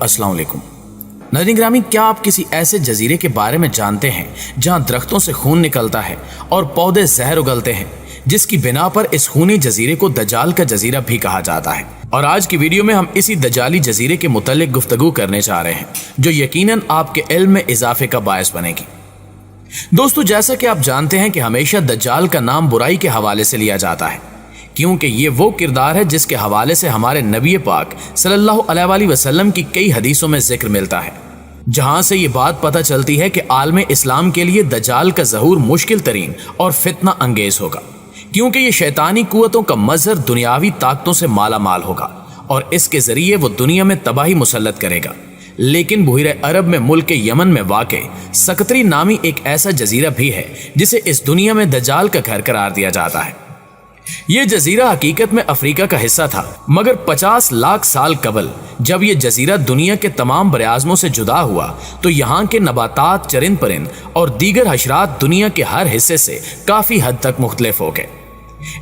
अस्सलाम वालेकुम। नाज़रीन ग्रामी, क्या आप किसी ऐसे जजीरे के बारे में जानते हैं जहां दरख्तों से खून निकलता है और पौधे जहर उगलते हैं, जिसकी बिना पर इस खूनी जजीरे को दज्जाल का जजीरा भी कहा जाता है। और आज की वीडियो में हम इसी दज्जाली जजीरे के मुतल्लिक गुफ्तगू करने जा रहे हैं, जो यकीनन आपके इल्म में इजाफे का बायस बनेगी। दोस्तों, जैसा कि आप जानते हैं कि हमेशा दज्जाल का नाम बुराई के हवाले से लिया जाता है, क्योंकि ये वो किरदार है जिसके हवाले से हमारे नबी पाक सल्लल्लाहु अलैहि वसल्लम की कई हदीसों में जिक्र मिलता है, जहां से ये बात पता चलती है कि आलम इस्लाम के लिए दज्जाल का ज़हूर मुश्किल तरीन और फितना अंगेज होगा, क्योंकि ये शैतानी कुव्वतों का मज़हर दुनियावी ताकतों से माला माल होगा और इसके जरिए वो दुनिया में तबाही मुसल्लत करेगा। लेकिन बहरे अरब में मुल्क यमन में वाक़े सकतरी नामी एक ऐसा जजीरा भी है जिसे इस दुनिया में दज्जाल का घर करार दिया जाता है। ये जजीरा हकीकत में अफ्रीका का हिस्सा था, मगर 50 लाख साल कबल जब ये जजीरा दुनिया के तमाम बराज़मों से जुदा हुआ तो यहाँ के नबातात, चरिंद परिंद और दीगर हशरात दुनिया के हर हिस्से से काफ़ी हद तक मुख्तलिफ हो गए।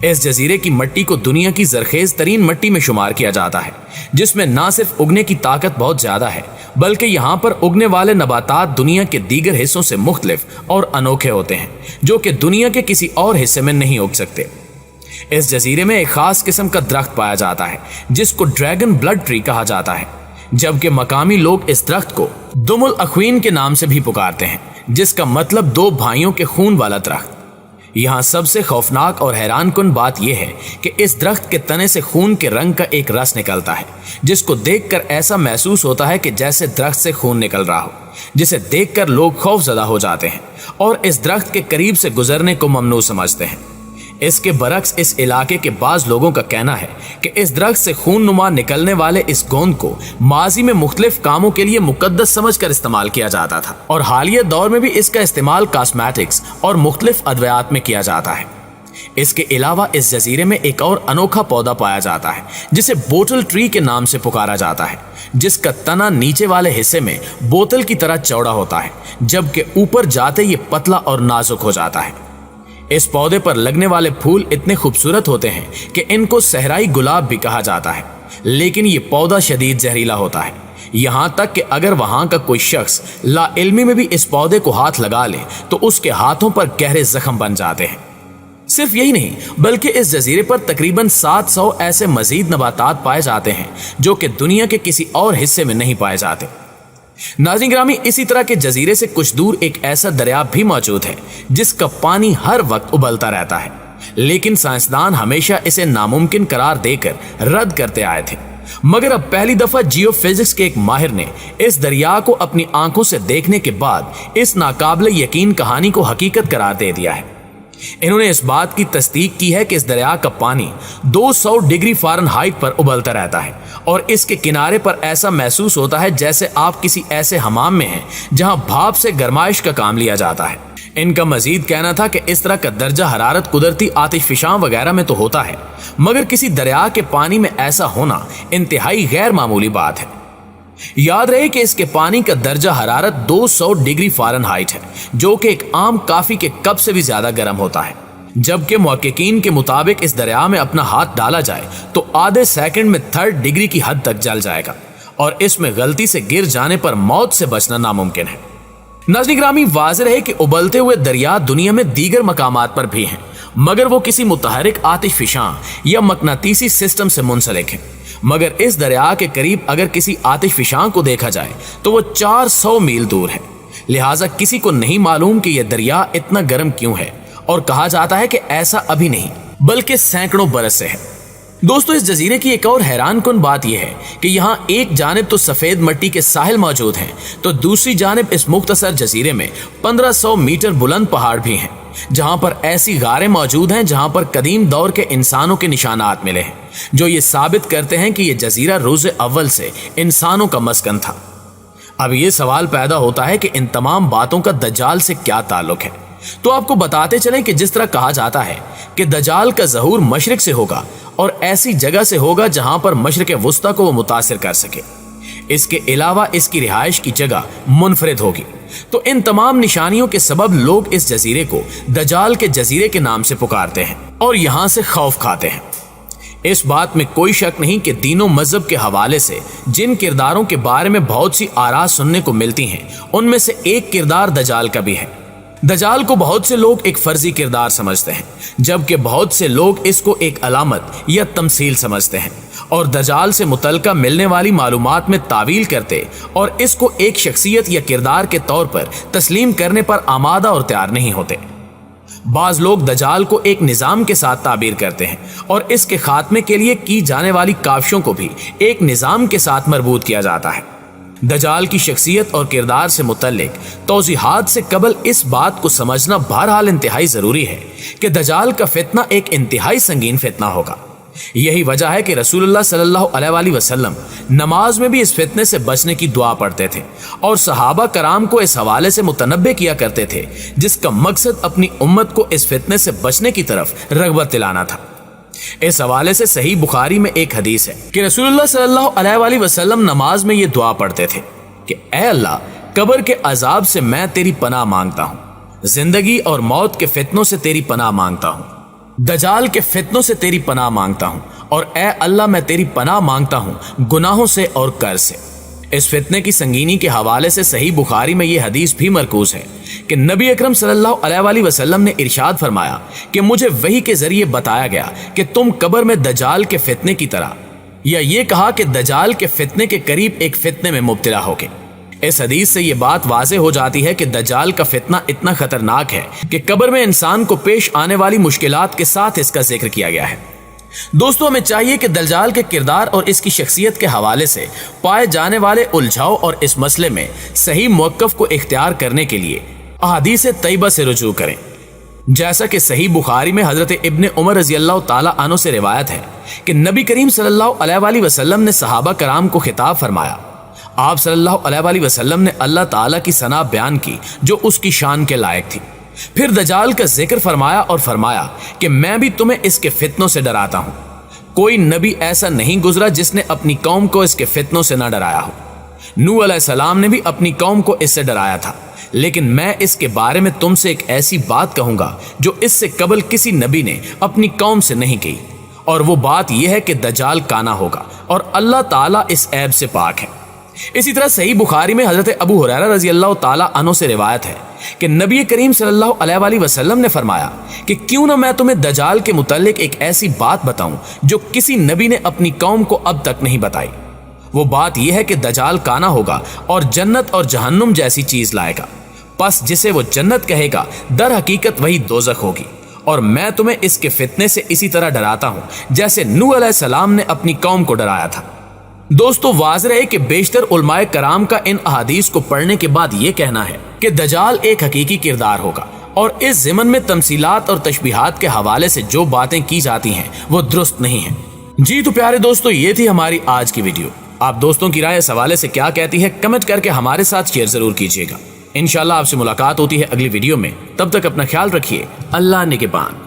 इस जजीरे की मिट्टी को दुनिया की जरखेज तरीन मिट्टी में शुमार किया जाता है, जिसमें ना सिर्फ उगने की ताकत बहुत ज्यादा है, बल्कि यहाँ पर उगने वाले नबातात दुनिया के दीगर हिस्सों से मुख्तलिफ और अनोखे होते हैं, जो कि दुनिया के किसी और हिस्से में नहीं उग सकते। इस जजीरे में एक खास किस्म का दरख्त पाया जाता है जिसको ड्रैगन ब्लड ट्री कहा जाता है, जबकि मकामी लोग इस दरख्त को दुमुल अख्वीन के नाम से भी पुकारते हैं, जिसका मतलब दो भाइयों के खून वाला दरख्त। यहाँ सबसे खौफनाक और हैरान कुन बात यह है कि इस दरख्त के तने से खून के रंग का एक रस निकलता है, जिसको देखकर ऐसा महसूस होता है कि जैसे दरख्त से खून निकल रहा हो, जिसे देखकर लोग खौफजदा हो जाते हैं और इस दरख्त के करीब से गुजरने को ममनू समझते हैं। इसके बरक्स इस इलाके के बाज लोगों का कहना है कि इस दरख्त से खून नुमा निकलने वाले इस गोंद को माजी में मुख्तलिफ कामों के लिए मुकद्दस समझकर इस्तेमाल किया जाता था और हालिया दौर में भी इसका इस्तेमाल कॉस्मेटिक्स और मुख्तलिफ अद्वियात में किया जाता है। इसके अलावा इस जजीरे में एक और अनोखा पौधा पाया जाता है जिसे बोतल ट्री के नाम से पुकारा जाता है, जिसका तना नीचे वाले हिस्से में बोतल की तरह चौड़ा होता है, जबकि ऊपर जाते ये पतला और नाजुक हो जाता है। इस पौधे पर लगने वाले फूल इतने खूबसूरत होते हैं कि इनको सहराई गुलाब भी कहा जाता है, लेकिन ये पौधा शदीद जहरीला होता है, यहाँ तक कि अगर वहाँ का कोई शख्स लाइल्मी में भी इस पौधे को हाथ लगा ले तो उसके हाथों पर गहरे जख्म बन जाते हैं। सिर्फ यही नहीं, बल्कि इस जजीरे पर तकरीबन 700 ऐसे मजीद नबातात पाए जाते हैं जो कि दुनिया के किसी और हिस्से में नहीं पाए जाते। नाज़रीन ग्रामी, इसी तरह के जजीरे से कुछ दूर एक ऐसा दरिया भी मौजूद है जिसका पानी हर वक्त उबलता रहता है, लेकिन साइंसदान हमेशा इसे नामुमकिन करार देकर रद्द करते आए थे। मगर अब पहली दफा जियोफिजिक्स के एक माहिर ने इस दरिया को अपनी आंखों से देखने के बाद इस नाकाबिले यकीन कहानी को हकीकत करार दे दिया है। इन्होंने इस बात की तस्दीक की है कि इस दरिया का पानी 200 डिग्री फ़ारेनहाइट पर उबलता रहता है और इसके किनारे पर ऐसा महसूस होता है जैसे आप किसी ऐसे हमाम में हैं जहां भाप से गरमाइश का काम लिया जाता है। इनका मजीद कहना था कि इस तरह का दर्जा हरारत कुदरती आतिशफशां वगैरह में तो होता है, मगर किसी दरिया के पानी में ऐसा होना इंतहाई गैर मामूली बात है। याद रहे कि इसके पानी का दर्जा हरारत 200 डिग्री फ़ारेनहाइट है, जो कि एक आम काफी के कप से भी ज्यादा गर्म होता है, जबकि मुहक्किकीन के मुताबिक इस दरिया में अपना हाथ डाला जाए तो आधे सेकंड में 3 डिग्री की हद तक जल जाएगा और इसमें गलती से गिर जाने पर मौत से बचना नामुमकिन है। नाज़रीन ग्रामी, वाज़ेह है कि उबलते हुए दरिया दुनिया में दीगर मकामात पर भी हैं, मगर वो किसी मुतहरिक आतिशफशां या मकनातीसी सिस्टम से मुंसलिक है। मगर इस दरिया के करीब अगर किसी आतिशफशां को देखा जाए तो वो 400 मील दूर है, लिहाजा किसी को नहीं मालूम कि यह दरिया इतना गर्म क्यों है, और कहा जाता है कि ऐसा अभी नहीं बल्कि सैकड़ों बरस से है। दोस्तों, इस जजीरे की एक और हैरान कुन बात यह है कि यहाँ एक जानिब तो सफेद मिट्टी के साहिल मौजूद हैं, तो दूसरी जानिब इस मुख्तसर जजीरे में 1500 मीटर बुलंद पहाड़ भी हैं, जहां पर ऐसी गारें मौजूद हैं जहां पर कदीम दौर के इंसानों के निशानात मिले हैं, जो ये साबित करते हैं कि यह जजीरा रोज़े अव्वल से इंसानों का मस्कन था। अब ये सवाल पैदा होता है कि इन तमाम बातों का दज्जाल से क्या ताल्लुक है। तो आपको बताते चलें कि जिस तरह कहा जाता है कि दज्जाल का ज़हूर मशरिक से होगा और ऐसी जगह से होगा जहां पर मशरिक वुस्ता को वो मुतासिर कर सके। इसके अलावा इसकी रिहाइश की जगह मुनफरिद होगी। तो इन तमाम निशानियों के सबब लोग इस जजीरे को दज्जाल के जजीरे के नाम से पुकारते हैं और यहां से खौफ खाते हैं। اس بات میں کوئی شک نہیں کہ دین و مذہب کے حوالے سے جن کرداروں کے بارے میں بہت سی آراء سننے کو ملتی ہیں ان میں سے ایک کردار دجال کا بھی ہے۔ دجال کو بہت سے لوگ ایک فرضی کردار سمجھتے ہیں، جبکہ بہت سے لوگ اس کو ایک علامت یا تمثیل سمجھتے ہیں اور دجال سے متعلقہ ملنے والی معلومات میں تعویل کرتے اور اس کو ایک شخصیت یا کردار کے طور پر تسلیم کرنے پر آمادہ اور تیار نہیں ہوتے۔ بعض لوگ دجال کو ایک نظام کے ساتھ تعبیر کرتے ہیں اور اس کے خاتمے کے لیے کی جانے والی کاوشوں کو بھی ایک نظام کے ساتھ مربوط کیا جاتا ہے۔ دجال کی شخصیت اور کردار سے متعلق توضیحات سے قبل اس بات کو سمجھنا بہرحال انتہائی ضروری ہے کہ دجال کا فتنہ ایک انتہائی سنگین فتنہ ہوگا۔ یہی وجہ ہے کہ رسول اللہ صلی اللہ علیہ وآلہ وسلم نماز میں بھی اس فتنے سے بچنے کی دعا پڑھتے تھے اور صحابہ کرام کو اس حوالے سے متنبہ کیا کرتے تھے، جس کا مقصد اپنی امت کو اس فتنے سے بچنے کی طرف رغبت دلانا تھا۔ اس حوالے سے صحیح بخاری میں ایک حدیث ہے کہ رسول اللہ صلی اللہ علیہ وآلہ وسلم نماز میں یہ دعا پڑھتے تھے کہ اے اللہ، قبر کے عذاب سے میں تیری پناہ مانگتا ہوں، زندگی اور موت کے فتنوں سے تیری پناہ مانگتا ہوں، دجال کے فتنوں سے تیری پناہ مانگتا ہوں، اور اے اللہ میں تیری پناہ مانگتا ہوں گناہوں سے اور قرض سے۔ اس فتنے کی سنگینی کے حوالے سے صحیح بخاری میں یہ حدیث بھی مرکوز ہے کہ نبی اکرم صلی اللہ علیہ وآلہ وسلم نے ارشاد فرمایا کہ مجھے وحی کے ذریعے بتایا گیا کہ تم قبر میں دجال کے فتنے کی طرح، یا یہ کہا کہ دجال کے فتنے کے قریب ایک فتنے میں مبتلا ہوگے۔ اس حدیث سے یہ بات واضح ہو جاتی ہے کہ دجال کا فتنہ اتنا خطرناک ہے کہ قبر میں انسان کو پیش آنے والی مشکلات کے ساتھ اس کا ذکر کیا گیا ہے۔ دوستو، ہمیں چاہیے کہ دجال کے کردار اور اس کی شخصیت کے حوالے سے پائے جانے والے الجھاؤ اور اس مسئلے میں صحیح موقف کو اختیار کرنے کے لیے احادیث طیبہ سے رجوع کریں۔ جیسا کہ صحیح بخاری میں حضرت ابن عمر رضی اللہ تعالی عنہ سے روایت ہے کہ نبی کریم صلی اللہ علیہ وآلہ وسلم نے صحابہ کرام کو خطاب فرمایا۔ آپ صلی اللہ علیہ وآلہ وسلم نے اللہ تعالیٰ کی ثنا بیان کی جو اس کی شان کے لائق تھی، پھر دجال کا ذکر فرمایا اور فرمایا کہ میں بھی تمہیں اس کے فتنوں سے ڈراتا ہوں۔ کوئی نبی ایسا نہیں گزرا جس نے اپنی قوم کو اس کے فتنوں سے نہ ڈرایا ہو۔ نوح علیہ السلام نے بھی اپنی قوم کو اس سے ڈرایا تھا، لیکن میں اس کے بارے میں تم سے ایک ایسی بات کہوں گا جو اس سے قبل کسی نبی نے اپنی قوم سے نہیں کہی، اور وہ بات یہ ہے کہ دجال کانا ہوگا اور اللہ تعالیٰ اس عیب سے پاک ہے۔ اسی طرح صحیح بخاری میں حضرت ابو ہریرہ رضی اللہ تعالی عنہ سے روایت ہے کہ نبی کریم صلی اللہ علیہ وآلہ وسلم نے فرمایا کہ کیوں نہ میں تمہیں دجال کے متعلق ایک ایسی بات بتاؤں جو کسی نبی نے اپنی قوم کو اب تک نہیں بتائی۔ وہ بات یہ ہے کہ دجال کانا ہوگا اور جنت اور جہنم جیسی چیز لائے گا، پس جسے وہ جنت کہے گا در حقیقت وہی دوزخ ہوگی، اور میں تمہیں اس کے فتنے سے اسی طرح ڈراتا ہوں جیسے نوح علیہ السلام نے اپنی قوم کو ڈرایا تھا۔ دوستو، واضح ہے کہ بیشتر علماء کرام کا ان احادیث کو پڑھنے کے بعد یہ کہنا ہے کہ دجال ایک حقیقی کردار ہوگا، اور اس ضمن میں تمثیلات اور تشبیہات کے حوالے سے جو باتیں کی جاتی ہیں وہ درست نہیں ہیں۔ جی تو پیارے دوستو، یہ تھی ہماری آج کی ویڈیو۔ آپ دوستوں کی رائے اس حوالے سے کیا کہتی ہے کمنٹ کر کے ہمارے ساتھ شیئر ضرور کیجیے گا۔ انشاءاللہ آپ سے ملاقات ہوتی ہے اگلی ویڈیو میں، تب تک اپنا خیال رکھیے۔ اللہ نگہبان۔